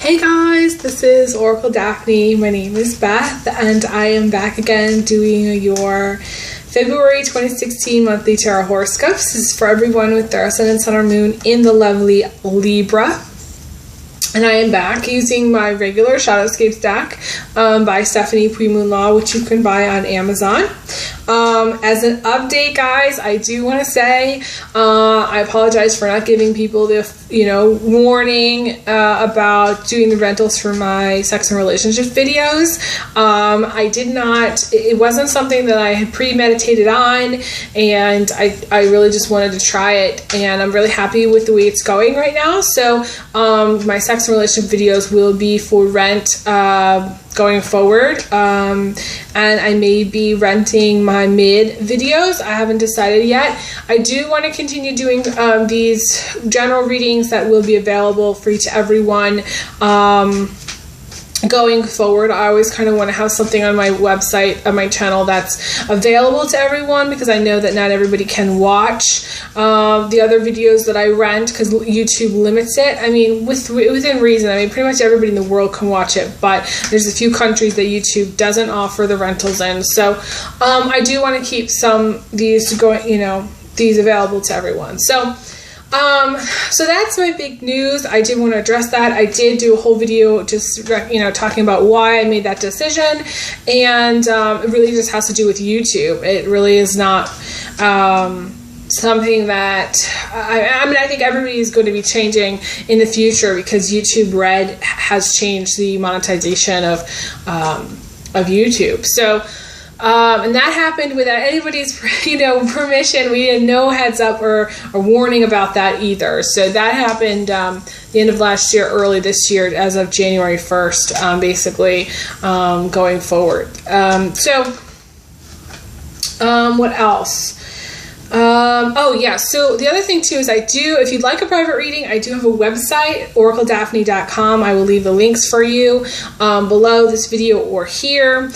Hey guys, this is Oracle Daphne. My name is Beth, and I am back again doing your February 2016 monthly tarot horoscopes. This is for everyone with their ascendant, sun, or moon in the lovely Libra. And I am back using my regular Shadowscapes deck by Stephanie Pre-Moon Law, which you can buy on Amazon. As an update, guys, I do want to say I apologize for not giving people the warning about doing the rentals for my sex and relationship videos. I did not. It wasn't something that I had premeditated on, and I really just wanted to try it, and I'm really happy with the way it's going right now. So my sex and relationship videos will be for rent going forward, and I may be renting my mid videos. I haven't decided yet. I do want to continue doing these general readings that will be available free to everyone going forward. I always kind of want to have something on my website, on my channel, that's available to everyone, because I know that not everybody can watch the other videos that I rent, because YouTube limits it. I mean, within reason. I mean, pretty much everybody in the world can watch it, but there's a few countries that YouTube doesn't offer the rentals in. So I do want to keep these going, these available to everyone. So that's my big news. I did want to address that. I did do a whole video just, talking about why I made that decision, and it really just has to do with YouTube. It really is not something that, I think everybody is going to be changing in the future, because YouTube Red has changed the monetization of YouTube. So, and that happened without anybody's, permission. We had no heads up or warning about that either. So that happened the end of last year, early this year, as of January 1st, basically, going forward. What else? So the other thing too is if you'd like a private reading, I do have a website, oracledaphne.com. I will leave the links for you below this video or here.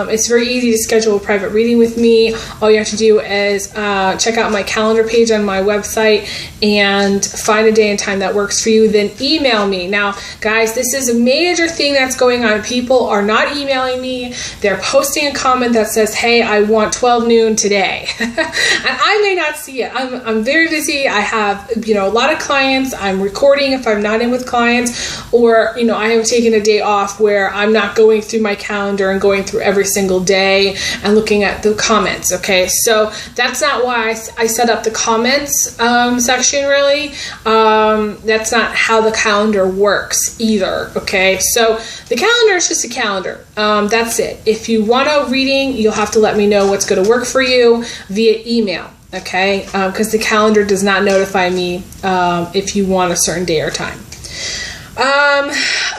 It's very easy to schedule a private reading with me. All you have to do is check out my calendar page on my website and find a day and time that works for you. Then email me. Now, guys, this is a major thing that's going on. People are not emailing me. They're posting a comment that says, "Hey, I want 12 noon today." And I may not see it. I'm very busy. I have, a lot of clients. I'm recording if I'm not in with clients, or, I have taken a day off where I'm not going through my calendar and going through every single day and looking at the comments. Okay, so that's not why I set up the comments section, really. That's not how the calendar works either. Okay, so the calendar is just a calendar. That's it. If you want a reading, you'll have to let me know what's going to work for you via email. Okay, because the calendar does not notify me if you want a certain day or time.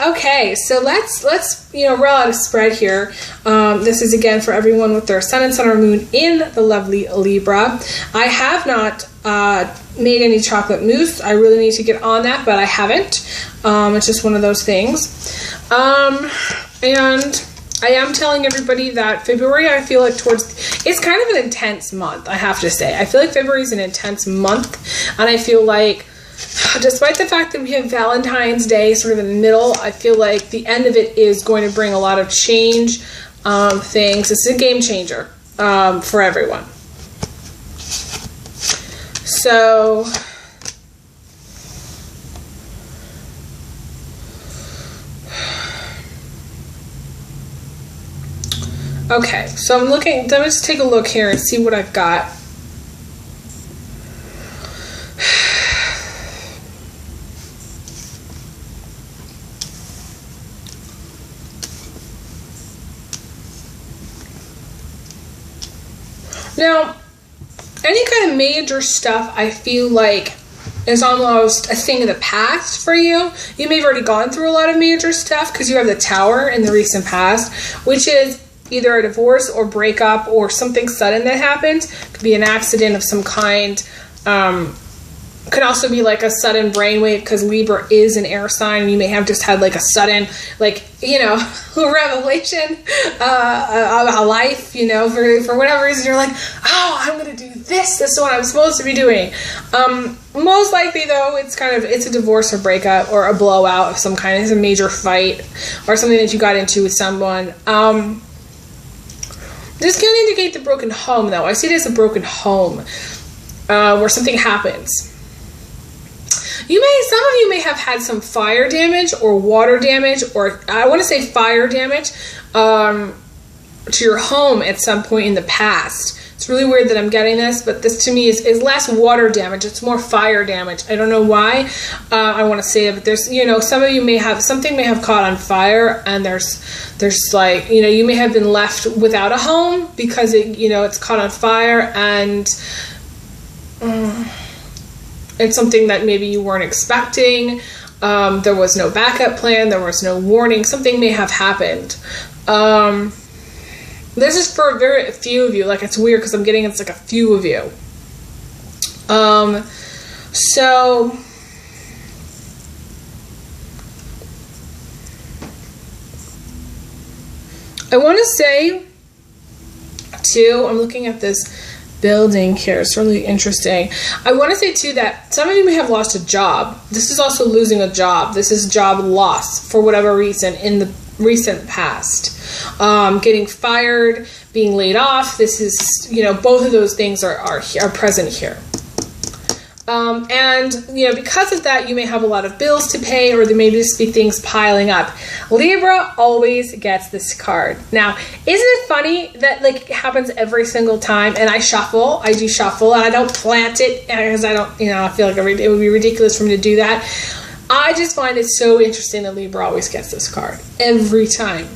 Okay, so let's roll out a spread here. This is again for everyone with their ascendant, sun, or moon in the lovely Libra. I have not made any chocolate mousse. I really need to get on that, but I haven't. It's just one of those things. And I am telling everybody that February, I feel like it's kind of an intense month, I have to say. I feel like February is an intense month, and I feel like, despite the fact that we have Valentine's Day sort of in the middle, I feel like the end of it is going to bring a lot of change, things. It's a game changer for everyone. So, okay, so let me just take a look here and see what I've got. Now, any kind of major stuff, I feel like, is almost a thing of the past for you. You may have already gone through a lot of major stuff because you have the Tower in the recent past, which is either a divorce or breakup or something sudden that happened. It could be an accident of some kind. Could also be like a sudden brainwave, because Libra is an air sign, and you may have just had like a sudden, like, you know, revelation about life, you know, for whatever reason. You're like, oh, I'm going to do this. This is what I'm supposed to be doing. Most likely, though, it's a divorce or breakup or a blowout of some kind. It's a major fight or something that you got into with someone. This can indicate the broken home, though. I see it as a broken home where something happens. Some of you may have had some fire damage or water damage, or I want to say fire damage to your home at some point in the past. It's really weird that I'm getting this, but this to me is less water damage. It's more fire damage. I don't know why I want to say it, but there's, you know, some of you may have, something may have caught on fire, and there's like, you know, you may have been left without a home because it, you know, it's caught on fire, and it's something that maybe you weren't expecting. There was no backup plan. There was no warning. Something may have happened. This is for very few of you. Like, it's weird because I'm getting it's like a few of you. So I want to say too, I'm looking at this building here. It's really interesting. I want to say too that some of you may have lost a job. This is also losing a job. This is job loss for whatever reason in the recent past. Getting fired, being laid off. This is, you know, both of those things are present here. And, you know, because of that, you may have a lot of bills to pay, or there may just be things piling up. Libra always gets this card. Now, isn't it funny that, like, it happens every single time, and I do shuffle, and I don't plant it, because I don't, you know, I feel like it would be ridiculous for me to do that. I just find it so interesting that Libra always gets this card every time.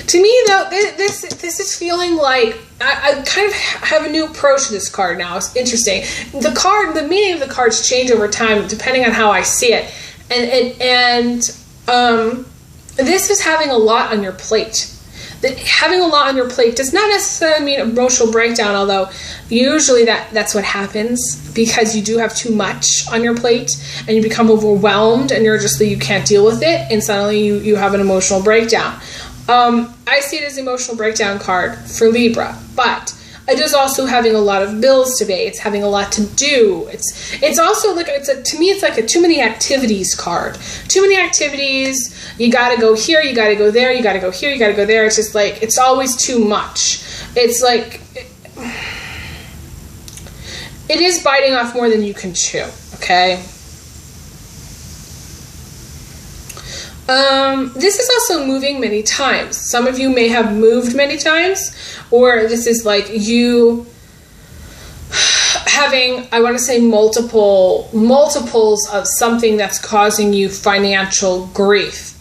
To me, though, this is feeling like I kind of have a new approach to this card now. It's interesting. The meaning of the cards change over time depending on how I see it, and this is having a lot on your plate. Having a lot on your plate does not necessarily mean emotional breakdown, although usually that's what happens because you do have too much on your plate and you become overwhelmed and you can't deal with it, and suddenly you have an emotional breakdown. I see it as an emotional breakdown card for Libra, but it is also having a lot of bills to pay. It's having a lot to do. It's also like to me it's like a too many activities card. Too many activities. You got to go here. You got to go there. You got to go here. You got to go there. It's just like it's always too much. It's like it is biting off more than you can chew. Okay. This is also moving many times. Some of you may have moved many times, or this is like you having, I want to say multiples of something that's causing you financial grief.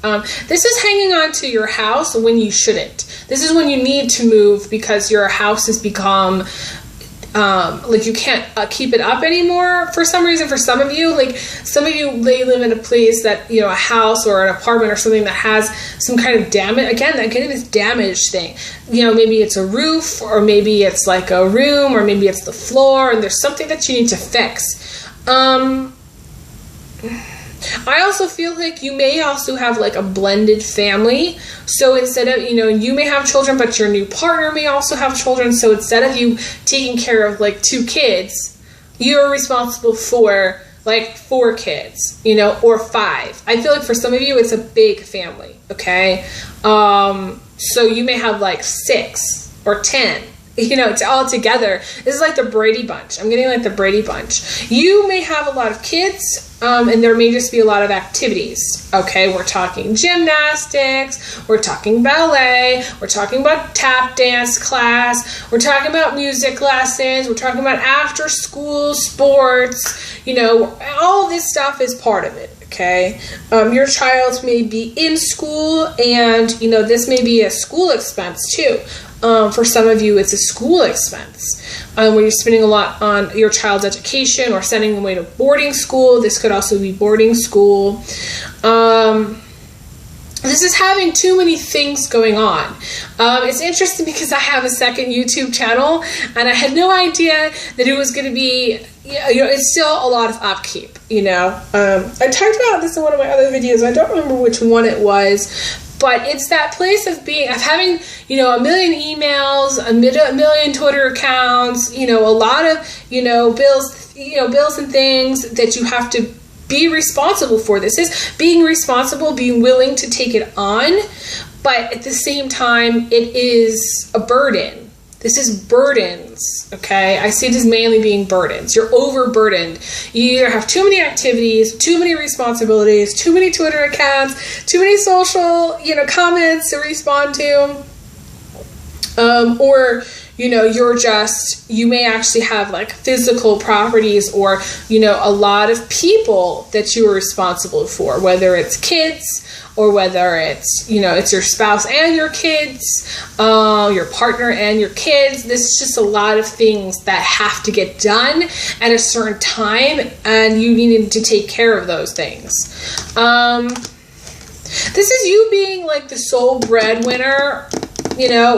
This is hanging on to your house when you shouldn't. This is when you need to move because your house has become like you can't keep it up anymore for some reason. For some of you, like some of you may live in a place that, you know, a house or an apartment or something that has some kind of damage. Again, this damage thing, you know, maybe it's a roof, or maybe it's like a room, or maybe it's the floor, and there's something that you need to fix. I also feel like you may also have like a blended family. So instead of, you know, you may have children, but your new partner may also have children. So instead of you taking care of like 2 kids, you're responsible for like 4 kids, you know, or 5. I feel like for some of you, it's a big family. Okay. So you may have like 6 or 10. You know, it's all together. This is like the Brady Bunch. I'm getting like the Brady Bunch. You may have a lot of kids, and there may just be a lot of activities. Okay, we're talking gymnastics, we're talking ballet, we're talking about tap dance class, we're talking about music lessons, we're talking about after school sports. You know, all this stuff is part of it. Okay, your child may be in school, and you know, this may be a school expense too. For some of you, it's a school expense where you're spending a lot on your child's education or sending them away to boarding school. This could also be boarding school. This is having too many things going on. It's interesting because I have a second YouTube channel, and I had no idea that it was going to be, it's still a lot of upkeep, I talked about this in one of my other videos. I don't remember which one it was, but it's that place of having, a million emails, a million Twitter accounts, a lot of, bills and things that you have to be responsible for. This is being responsible, being willing to take it on, but at the same time, it is a burden. This is burdens, okay? I see it as mainly being burdens. You're overburdened. You either have too many activities, too many responsibilities, too many Twitter accounts, too many social, comments to respond to, or you may actually have like physical properties or, a lot of people that you are responsible for, whether it's kids or whether it's, it's your spouse and your kids, your partner and your kids. This is just a lot of things that have to get done at a certain time, and you need to take care of those things. This is you being like the sole breadwinner,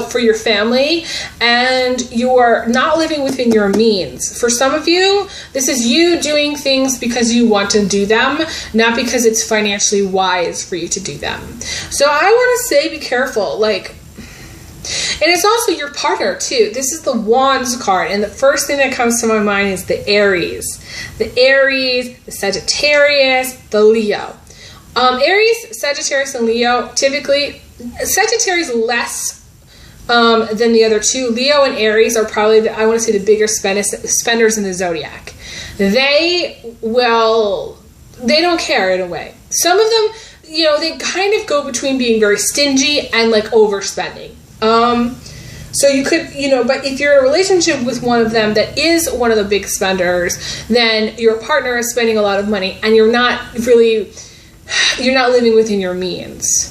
for your family, and you're not living within your means. For some of you, this is you doing things because you want to do them, not because it's financially wise for you to do them. So I want to say be careful, and it's also your partner too. This is the Wands card, and the first thing that comes to my mind is the Aries. The Aries, the Sagittarius, the Leo. Aries, Sagittarius, and Leo, typically, Sagittarius less than the other two. Leo and Aries are probably, I want to say, the bigger spenders in the zodiac. They don't care in a way. Some of them, they kind of go between being very stingy and like overspending. So you could, but if you're in a relationship with one of them that is one of the big spenders, then your partner is spending a lot of money and you're not living within your means.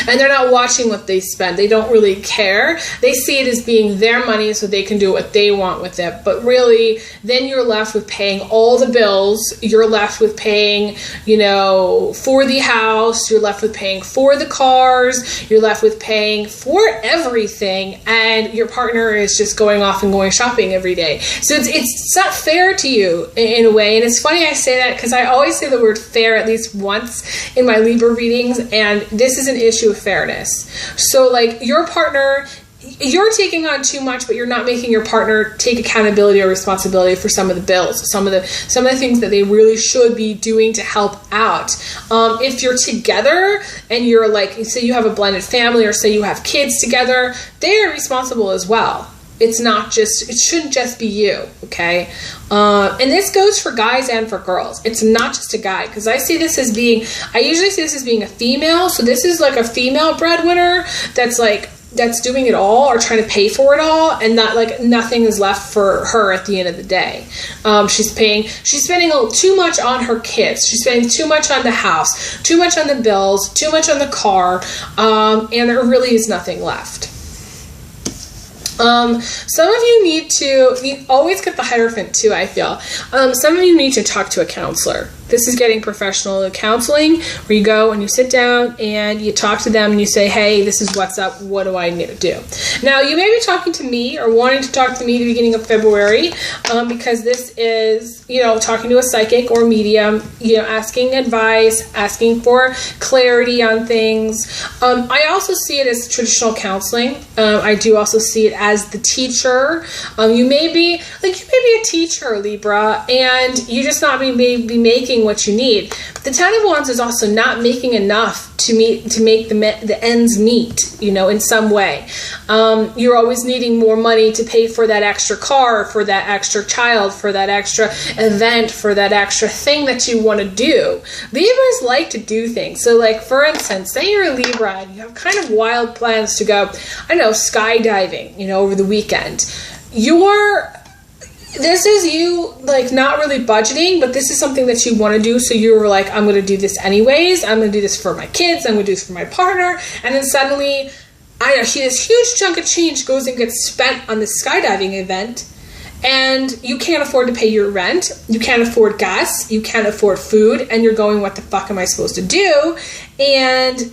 And they're not watching what they spend. They don't really care. They see it as being their money so they can do what they want with it. But really, then you're left with paying all the bills. You're left with paying, for the house. You're left with paying for the cars. You're left with paying for everything. And your partner is just going off and going shopping every day. So it's not fair to you in a way. And it's funny I say that because I always say the word fair at least once in my Libra readings. And this is an issue of fairness. So like your partner, you're taking on too much, but you're not making your partner take accountability or responsibility for some of the bills, some of the things that they really should be doing to help out. If you're together and you're like, say you have a blended family or say you have kids together, they are responsible as well. It shouldn't just be you, okay? And this goes for guys and for girls. It's not just a guy, because I usually see this as being a female. So this is like a female breadwinner that's doing it all or trying to pay for it all, and not like nothing is left for her at the end of the day. She's spending too much on her kids. She's spending too much on the house, too much on the bills, too much on the car, and there really is nothing left. Some of you always get the Hierophant too, I feel. Some of you need to talk to a counselor. This is getting professional counseling, where you go and you sit down and you talk to them and you say, hey, this is what's up. What do I need to do? Now, you may be talking to me or wanting to talk to me at the beginning of February, because this is, talking to a psychic or medium, asking advice, asking for clarity on things. I also see it as traditional counseling. I do also see it as the teacher. You may be a teacher, Libra, and you just not be making what you need. The Ten of Wands is also not making enough to make the ends meet, in some way. You're always needing more money to pay for that extra car, for that extra child, for that extra event, for that extra thing that you want to do. Libras like to do things. So like, for instance, say you're a Libra and you have kind of wild plans to go, skydiving, over the weekend. This is you, like, not really budgeting, but this is something that you want to do. So you're like, I'm going to do this anyways. I'm going to do this for my kids. I'm going to do this for my partner. And then suddenly, this huge chunk of change goes and gets spent on this skydiving event. And you can't afford to pay your rent. You can't afford gas. You can't afford food. And you're going, what the fuck am I supposed to do? And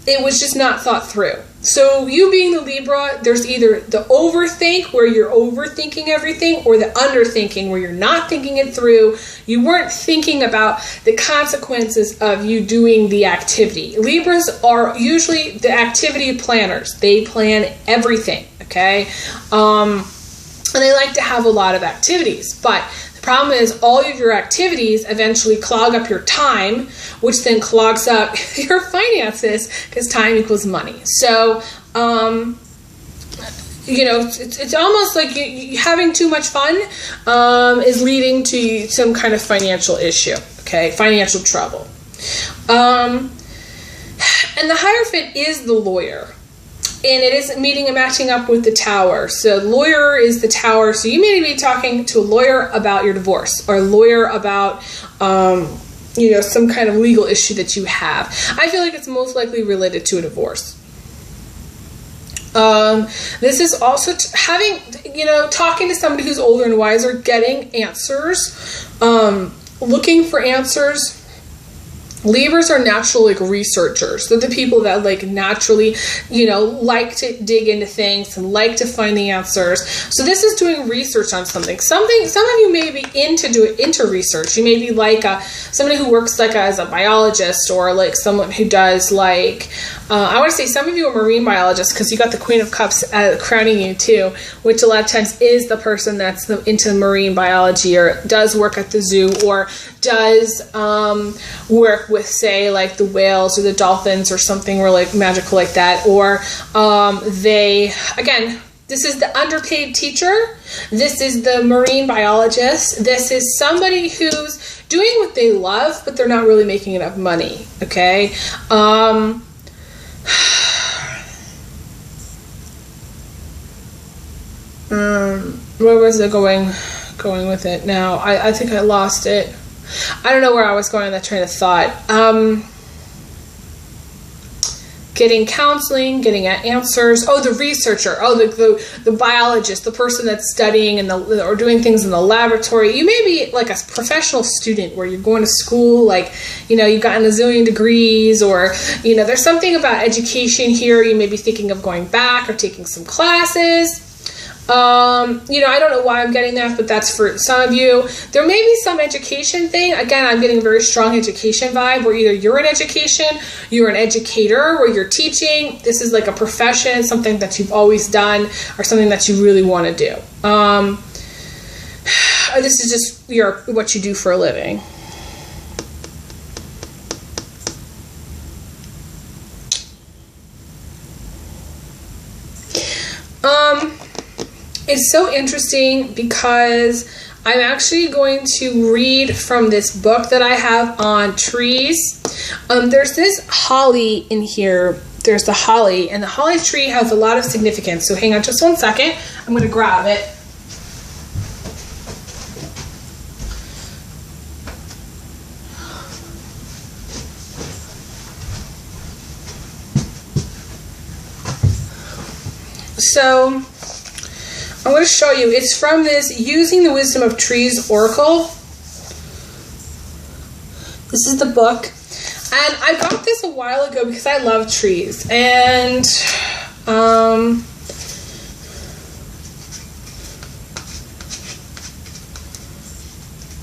it was just not thought through. So you being the Libra, there's either the overthink where you're overthinking everything, or the underthinking where you're not thinking it through. You weren't thinking about the consequences of you doing the activity. Libras are usually the activity planners. They plan everything, okay? And they like to have a lot of activities, but the problem is all of your activities eventually clog up your time, which then clogs up your finances, because time equals money. So, you know, it's almost like you having too much fun is leading to some kind of financial issue, okay, financial trouble. And the Hierophant is the lawyer. And it is meeting and matching up with the Tower. So lawyer is the Tower. So you may be talking to a lawyer about your divorce, or a lawyer about, you know, some kind of legal issue that you have. I feel like it's most likely related to a divorce. This is also having, you know, talking to somebody who's older and wiser, getting answers, looking for answers. Libras are natural, like, researchers. They're the people that, like, naturally, you know, like to dig into things and like to find the answers. So this is doing research on something. Some of you may be into research. You may be like somebody who works like as a biologist, or like someone who does like, I want to say some of you are marine biologists, because you got the Queen of Cups crowning you too, which a lot of times is the person that's into marine biology, or does work at the zoo, or does work with, say, like the whales or the dolphins or something really magical like that. Or they, again, this is the underpaid teacher. This is the marine biologist. This is somebody who's doing what they love, but they're not really making enough money, okay? Where was it going with it now? I think I lost it. I don't know where I was going on that train of thought. Getting counseling, getting answers. Oh, the researcher. Oh, the biologist, the person that's studying or doing things in the laboratory. You may be like a professional student where you're going to school, like, you know, you've gotten a zillion degrees, or, you know, there's something about education here. You may be thinking of going back or taking some classes. You know, I don't know why I'm getting that, but that's for some of you. There may be some education thing. Again, I'm getting a very strong education vibe, where either you're in education, you're an educator, where you're teaching. This is like a profession, something that you've always done, or something that you really want to do. This is just what you do for a living. It's so interesting because I'm actually going to read from this book that I have on trees. There's this holly in here. There's the holly, and the holly tree has a lot of significance. So hang on just one second. I'm going to grab it. So I'm going to show you. It's from this Using the Wisdom of Trees Oracle. This is the book. And I got this a while ago because I love trees. And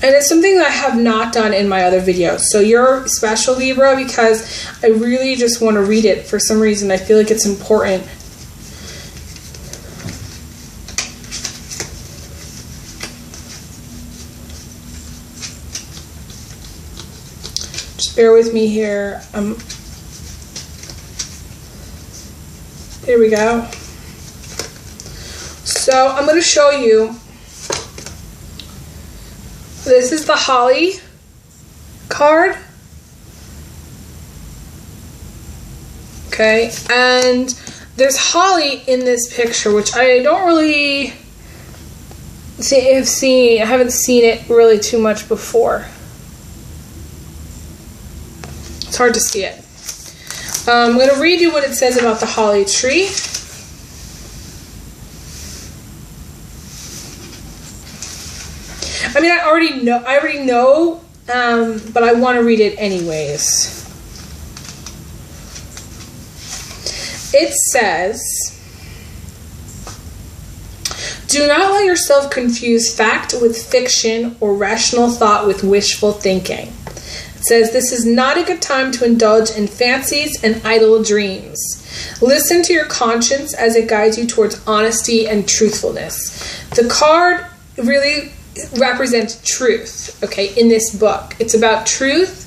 it's something that I have not done in my other videos. So you're special, Libra, because I really just want to read it for some reason. I feel like it's important. Bear with me here. Here we go. So I'm going to show you. This is the holly card. Okay, and there's holly in this picture, which I don't really I haven't seen it really too much before. It's hard to see it. I'm going to read you what it says about the holly tree. I mean, I already know, but I want to read it anyways. it says, do not let yourself confuse fact with fiction or rational thought with wishful thinking. It says, this is not a good time to indulge in fancies and idle dreams. Listen to your conscience as it guides you towards honesty and truthfulness. The card really represents truth, okay, in this book. It's about truth.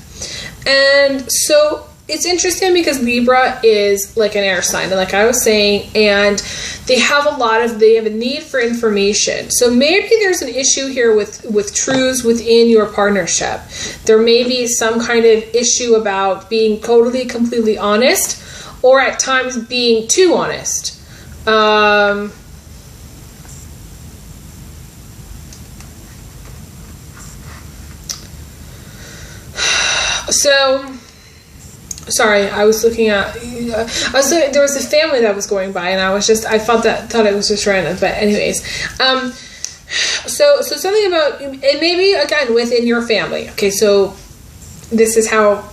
And so it's interesting because Libra is like an air sign, and like I was saying, and they have a need for information. So maybe there's an issue here with truths within your partnership. There may be some kind of issue about being totally, completely honest, or at times being too honest. So, sorry, I was looking at, there was a family that was going by, and I thought it was just random, but anyways, so something about, and maybe, again, within your family, okay, so this is how,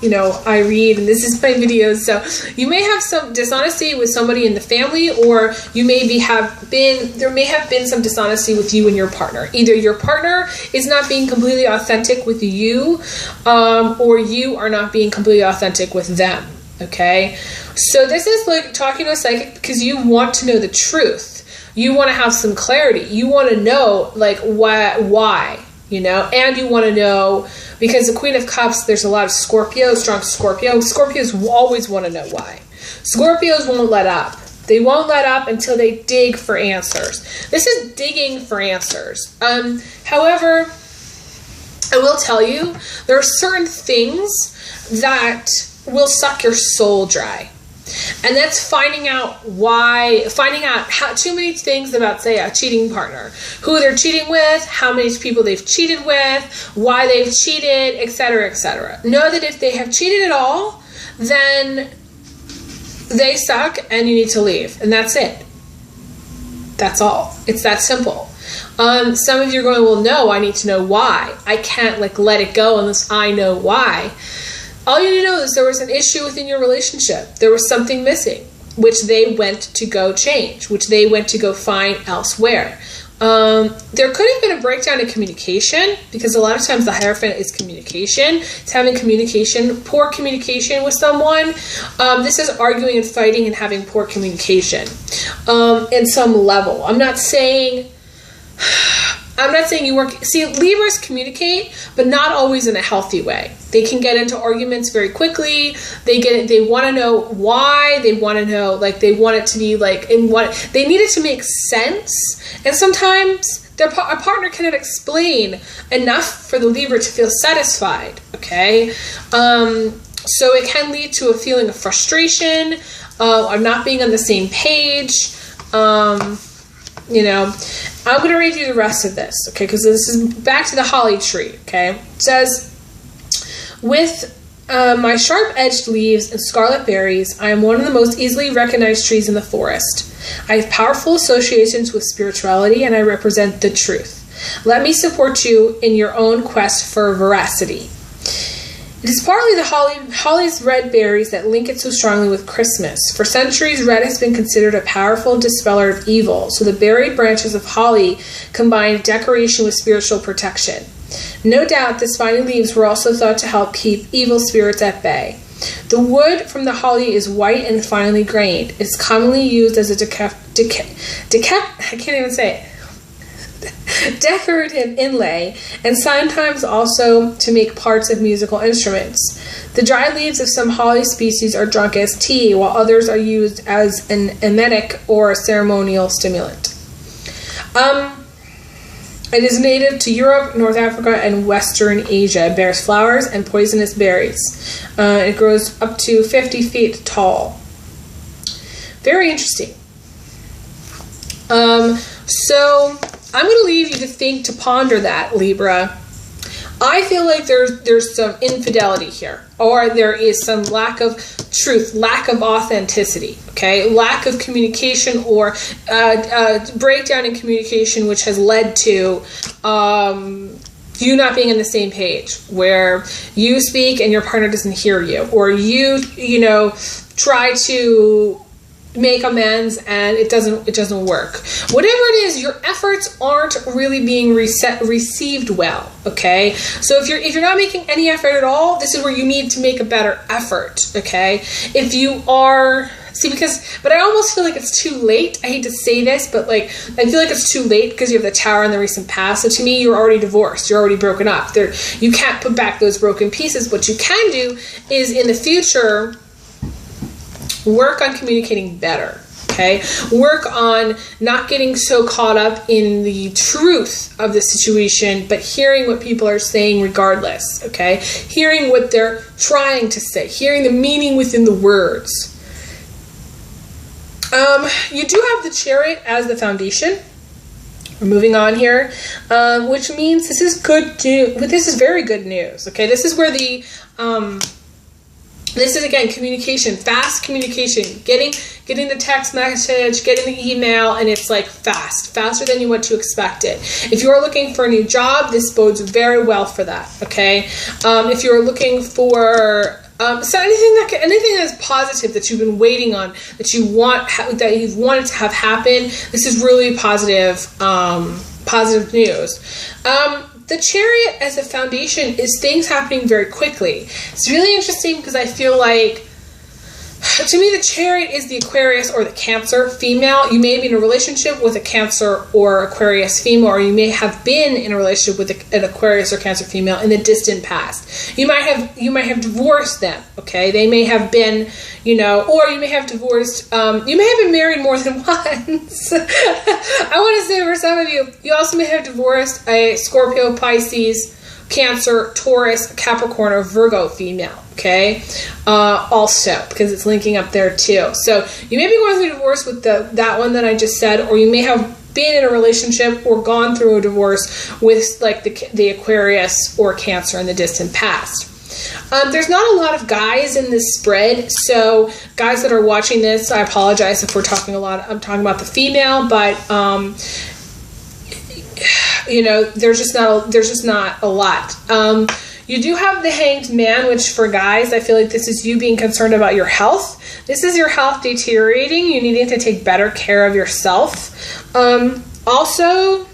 I read, and this is my videos, so you may have some dishonesty with somebody in the family, or there may have been some dishonesty with you and your partner. Either your partner is not being completely authentic with you, or you are not being completely authentic with them, okay? So this is like talking to a psychic because you want to know the truth. You want to have some clarity. You want to know, like, why, and you want to know, because the Queen of Cups, there's a lot of Scorpio, strong Scorpio. Scorpios always want to know why. Scorpios won't let up. They won't let up until they dig for answers. This is digging for answers. However, I will tell you, there are certain things that will suck your soul dry. And that's finding out how too many things about, say, a cheating partner, who they're cheating with, how many people they've cheated with, why they've cheated, etc., etc. Know that if they have cheated at all, then they suck and you need to leave. And that's it. That's all. It's that simple. Some of you are going, well, no, I need to know why. I can't, let it go unless I know why. All you need to know is there was an issue within your relationship. There was something missing, which they went to go change, which they went to go find elsewhere. There could have been a breakdown in communication, because a lot of times the Hierophant is communication. It's having poor communication with someone. This is arguing and fighting and having poor communication in some level. I'm not saying you work. See, Libras communicate, but not always in a healthy way. They can get into arguments very quickly. They want to know why. They want to know, they want it to be they need it to make sense. And sometimes a partner cannot explain enough for the Libra to feel satisfied. Okay, so it can lead to a feeling of frustration, or not being on the same page. I'm going to read you the rest of this, okay, because this is back to the holly tree, okay? It says, with my sharp-edged leaves and scarlet berries, I am one of the most easily recognized trees in the forest. I have powerful associations with spirituality, and I represent the truth. Let me support you in your own quest for veracity. It is partly the holly's red berries that link it so strongly with Christmas. For centuries, red has been considered a powerful dispeller of evil, so the berried branches of holly combine decoration with spiritual protection. No doubt, the spiny leaves were also thought to help keep evil spirits at bay. The wood from the holly is white and finely grained. It is commonly used as a decorative inlay, and sometimes also to make parts of musical instruments. The dried leaves of some holly species are drunk as tea, while others are used as an emetic or a ceremonial stimulant. It is native to Europe, North Africa, and Western Asia. It bears flowers and poisonous berries. It grows up to 50 feet tall. Very interesting. So I'm going to leave you to think, to ponder that, Libra. I feel like there's some infidelity here, or there is some lack of truth, lack of authenticity, okay? Lack of communication, or breakdown in communication, which has led to you not being on the same page, where you speak and your partner doesn't hear you, or you try to make amends and it doesn't work. Whatever it is, your efforts aren't really being received well, okay? So if you're not making any effort at all, this is where you need to make a better effort, okay? If you are, but I almost feel like it's too late. I hate to say this, but like, I feel like it's too late because you have the Tower in the recent past. So to me, you're already divorced. You're already broken up. You can't put back those broken pieces. What you can do is in the future, work on communicating better, okay? Work on not getting so caught up in the truth of the situation, but hearing what people are saying regardless, okay? Hearing what they're trying to say, hearing the meaning within the words. You do have the Chariot as the foundation. We're moving on here, which means this is good news. This is very good news, okay? This is where the... this is, again, communication, fast communication, getting the text message, getting the email, and it's like faster than what you expected. If you are looking for a new job, this bodes very well for that, okay? If you're looking for so anything that's positive that you've been waiting on, that you've wanted to have happen, this is really positive news. The Chariot as a foundation is things happening very quickly. It's really interesting because I feel like, to me, the Chariot is the Aquarius or the Cancer female. You may be in a relationship with a Cancer or Aquarius female, or you may have been in a relationship with an Aquarius or Cancer female in the distant past. You might have divorced them, okay? They may have been, or you may have divorced, you may have been married more than once. I want to say for some of you, you also may have divorced a Scorpio, Pisces, Cancer, Taurus, Capricorn, or Virgo female, okay? Also, because it's linking up there too. So you may be going through a divorce with that one that I just said, or you may have been in a relationship or gone through a divorce with like the Aquarius or Cancer in the distant past. There's not a lot of guys in this spread, so guys that are watching this, I apologize if we're talking a lot. I'm talking about the female, but there's just not a lot. You do have the Hanged Man, which for guys, I feel like this is you being concerned about your health. This is your health deteriorating. You needing to take better care of yourself. Also,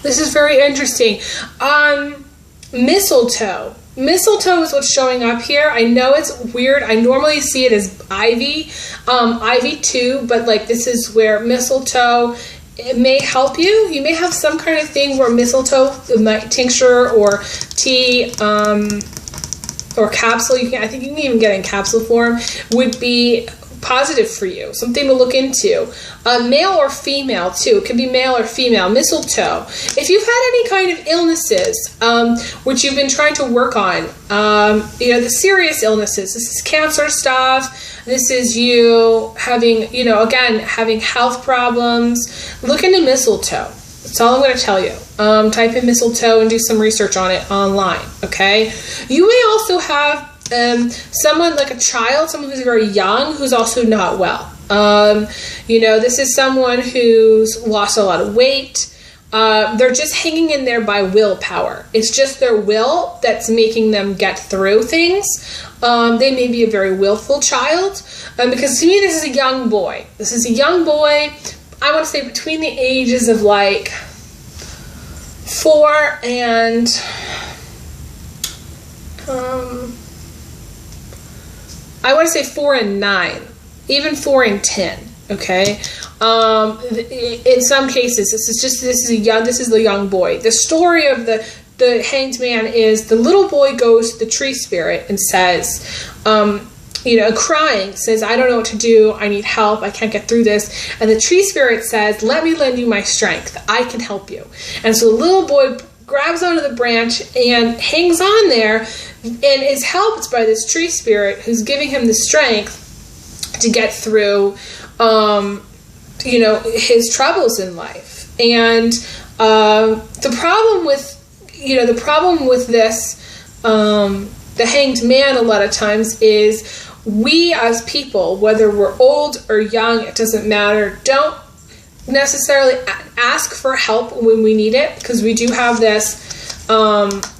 this is very interesting. Mistletoe. Mistletoe is what's showing up here. I know it's weird. I normally see it as ivy, ivy too, but like this is where mistletoe, it may help you. You may have some kind of thing where mistletoe, tincture or tea, or capsule. I think you can even get it in capsule form, would be positive for you, something to look into. Male or female too. It could be male or female. Mistletoe. If you've had any kind of illnesses, which you've been trying to work on, the serious illnesses, this is Cancer stuff, this is you having, again, having health problems, look into mistletoe. That's all I'm going to tell you. Type in mistletoe and do some research on it online, okay? You may also have someone like a child, someone who's very young, who's also not well. This is someone who's lost a lot of weight. They're just hanging in there by willpower. It's just their will that's making them get through things. They may be a very willful child, because to me, this is a young boy. This is a young boy, I want to say between the ages of like 4 and I want to say 4 and 9, even 4 and 10. Okay. In some cases, this is the young boy. The story of the Hanged Man is the little boy goes to the tree spirit and says, crying, says, I don't know what to do. I need help. I can't get through this. And the tree spirit says, let me lend you my strength. I can help you. And so the little boy grabs onto the branch and hangs on there and is helped by this tree spirit who's giving him the strength to get through, his troubles in life. And the problem with this, the Hanged Man, a lot of times is we as people, whether we're old or young, it doesn't matter, don't necessarily ask for help when we need it, because we do have this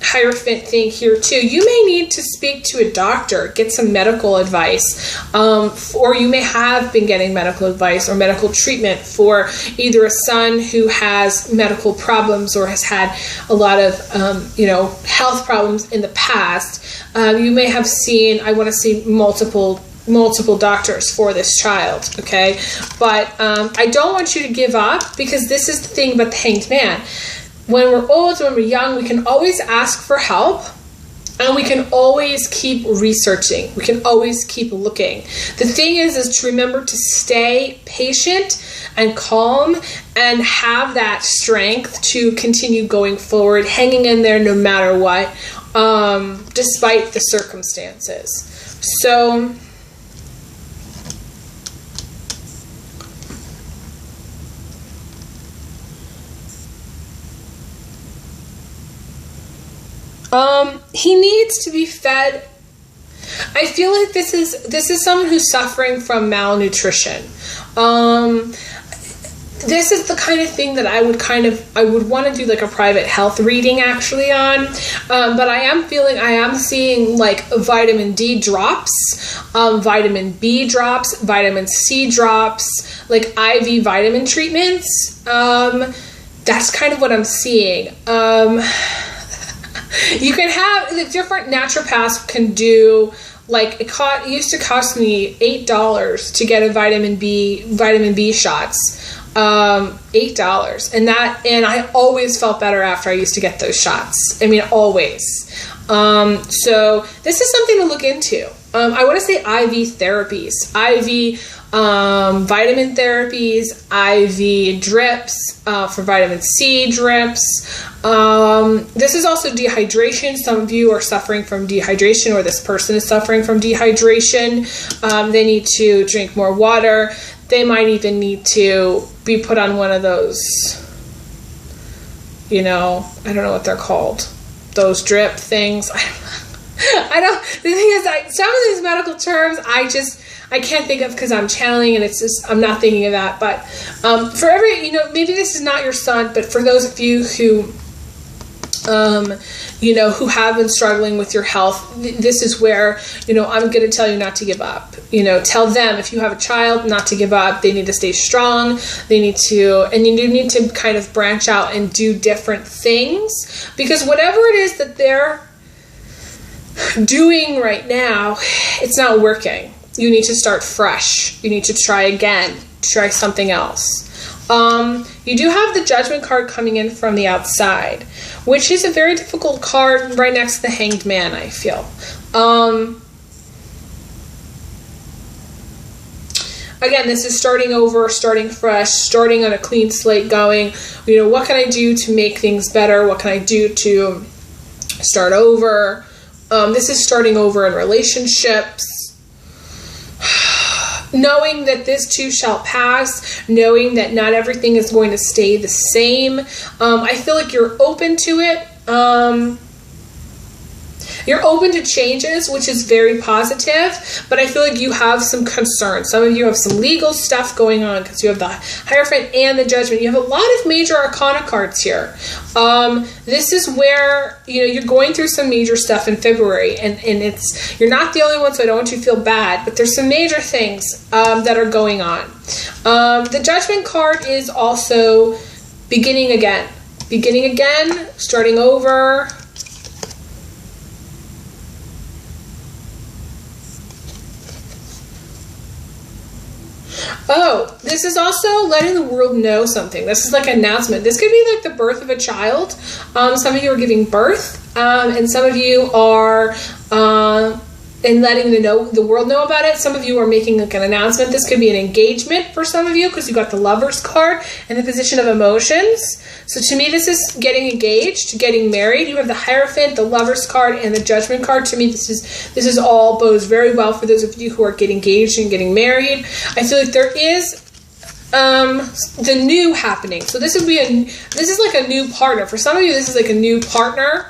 Hierophant thing here too. You may need to speak to a doctor, get some medical advice, or you may have been getting medical advice or medical treatment for either a son who has medical problems or has had a lot of, health problems in the past. You may have seen, I want to see multiple doctors for this child, okay? But I don't want you to give up, because this is the thing about the Hanged Man. When we're old, when we're young, we can always ask for help, and we can always keep researching. We can always keep looking. The thing is to remember to stay patient and calm and have that strength to continue going forward, hanging in there no matter what, despite the circumstances. So he needs to be fed. I feel like this is someone who's suffering from malnutrition. This is the kind of thing that I would want to do like a private health reading actually on. But I am seeing like vitamin D drops, vitamin B drops, vitamin C drops, like IV vitamin treatments. That's kind of what I'm seeing. You can have the different naturopaths can do, like it used to cost me $8 to get a vitamin B shots, $8, and I always felt better after I used to get those shots. I mean, always. So this is something to look into. I want to say IV therapies, IV vitamin therapies, IV drips for vitamin C drips. This is also dehydration. Some of you are suffering from dehydration, or this person is suffering from dehydration. They need to drink more water. They might even need to be put on one of those, I don't know what they're called. Those drip things. The thing is, some of these medical terms, I can't think of because I'm channeling and I'm not thinking of that. But for maybe this is not your son, but for those of you who, who have been struggling with your health, this is where, I'm going to tell you not to give up. Tell them, if you have a child, not to give up. They need to stay strong. And you need to kind of branch out and do different things, because whatever it is that they're doing right now, it's not working. You need to start fresh. You need to try again. Try something else. You do have the Judgment card coming in from the outside, which is a very difficult card right next to the Hanged Man, I feel. Again, this is starting over, starting fresh, starting on a clean slate, going, what can I do to make things better? What can I do to start over? This is starting over in relationships. Knowing that this too shall pass, knowing that not everything is going to stay the same. I feel like you're open to it. You're open to changes, which is very positive, but I feel like you have some concerns. Some of you have some legal stuff going on because you have the Hierophant and the Judgment. You have a lot of major arcana cards here. This is where, you're going through some major stuff in February, and you're not the only one, so I don't want you to feel bad, but there's some major things that are going on. The Judgment card is also beginning again. Beginning again, starting over. Oh, this is also letting the world know something. This is like an announcement. This could be like the birth of a child. Some of you are giving birth, and some of you are and letting the world know about it. Some of you are making like an announcement. This could be an engagement for some of you because you got the Lovers card and the position of emotions. So to me, this is getting engaged, getting married. You have the Hierophant, the Lovers card, and the Judgment card. To me, this is all bodes very well for those of you who are getting engaged and getting married. I feel like there is the new happening. So this is like a new partner. For some of you, this is like a new partner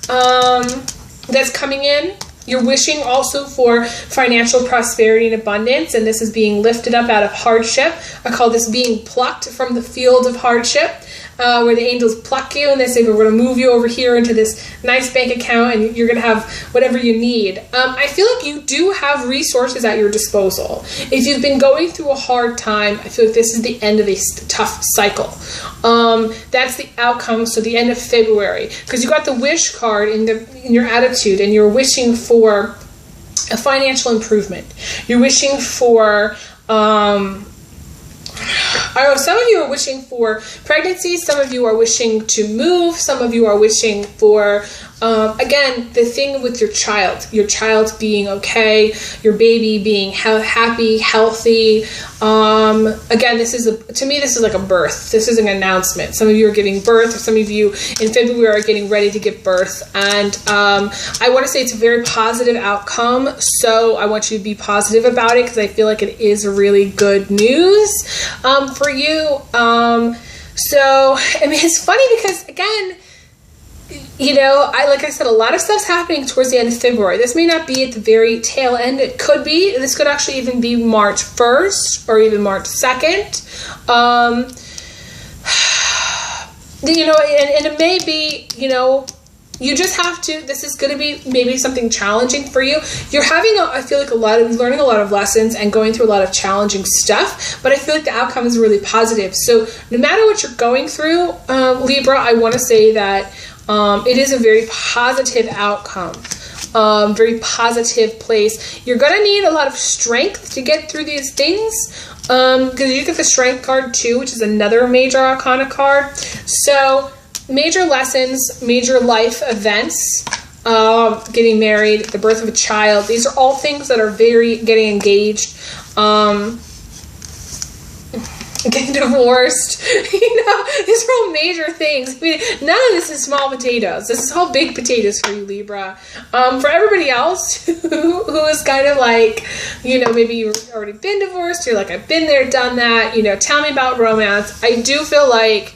that's coming in. You're wishing also for financial prosperity and abundance, and this is being lifted up out of hardship. I call this being plucked from the field of hardship, where the angels pluck you and they say, we're going to move you over here into this nice bank account and you're going to have whatever you need. I feel like you do have resources at your disposal. If you've been going through a hard time, I feel like this is the end of a tough cycle. That's the outcome, so the end of February. Because you got the wish card in your attitude, and you're wishing for a financial improvement. You're wishing for... some of you are wishing for pregnancy, some of you are wishing to move, some of you are wishing for, again, the thing with your child being okay, your baby being happy, healthy. Again, to me, this is like a birth. This is an announcement. Some of you are giving birth, or some of you in February are getting ready to give birth. And I want to say it's a very positive outcome. So I want you to be positive about it, because I feel like it is really good news for you. So, I mean, it's funny because, again, you know, like I said, a lot of stuff's happening towards the end of February. This may not be at the very tail end. It could be. This could actually even be March 1st or even March 2nd. You know, and it may be, you know, you just have to, this is going to be maybe something challenging for you. You're having, I feel like learning a lot of lessons and going through a lot of challenging stuff, but I feel like the outcome is really positive. So no matter what you're going through, Libra, I want to say that it is a very positive outcome, very positive place. You're going to need a lot of strength to get through these things, because you get the Strength card too, which is another major arcana card. So major lessons, major life events, getting married, the birth of a child. These are all things that are getting engaged, getting divorced. You know, these are all major things. I mean, none of this is small potatoes. This is all big potatoes for you, Libra. For everybody else who is kind of like, you know, maybe you've already been divorced, you're like, I've been there, done that, you know, tell me about romance. I do feel like,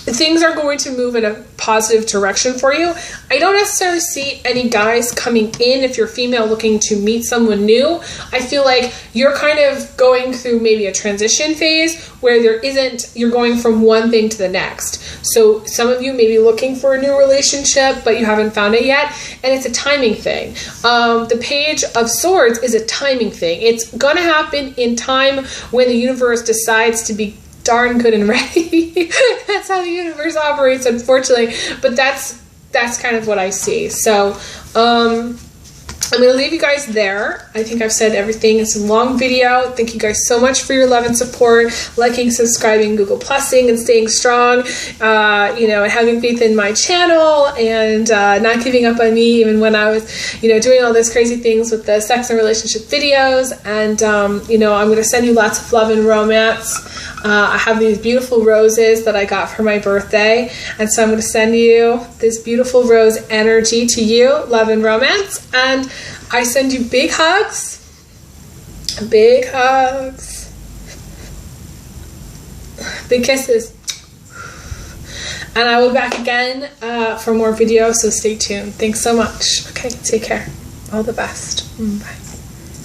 things are going to move in a positive direction for you. I don't necessarily see any guys coming in if you're female looking to meet someone new. I feel like you're kind of going through maybe a transition phase where you're going from one thing to the next. So some of you may be looking for a new relationship, but you haven't found it yet, and it's a timing thing. The Page of Swords is a timing thing. It's going to happen in time when the universe decides to be darn good and ready. That's how the universe operates, unfortunately. But that's kind of what I see. So I'm going to leave you guys there. I think I've said everything. It's a long video. Thank you guys so much for your love and support, liking, subscribing, Google Plusing, and staying strong, you know, and having faith in my channel, and not giving up on me even when I was, you know, doing all those crazy things with the sex and relationship videos. And, you know, I'm going to send you lots of love and romance. I have these beautiful roses that I got for my birthday, and so I'm going to send you this beautiful rose energy to you, love and romance, and I send you big hugs, big kisses, and I will be back again for more videos, so stay tuned. Thanks so much. Okay, take care. All the best. Bye.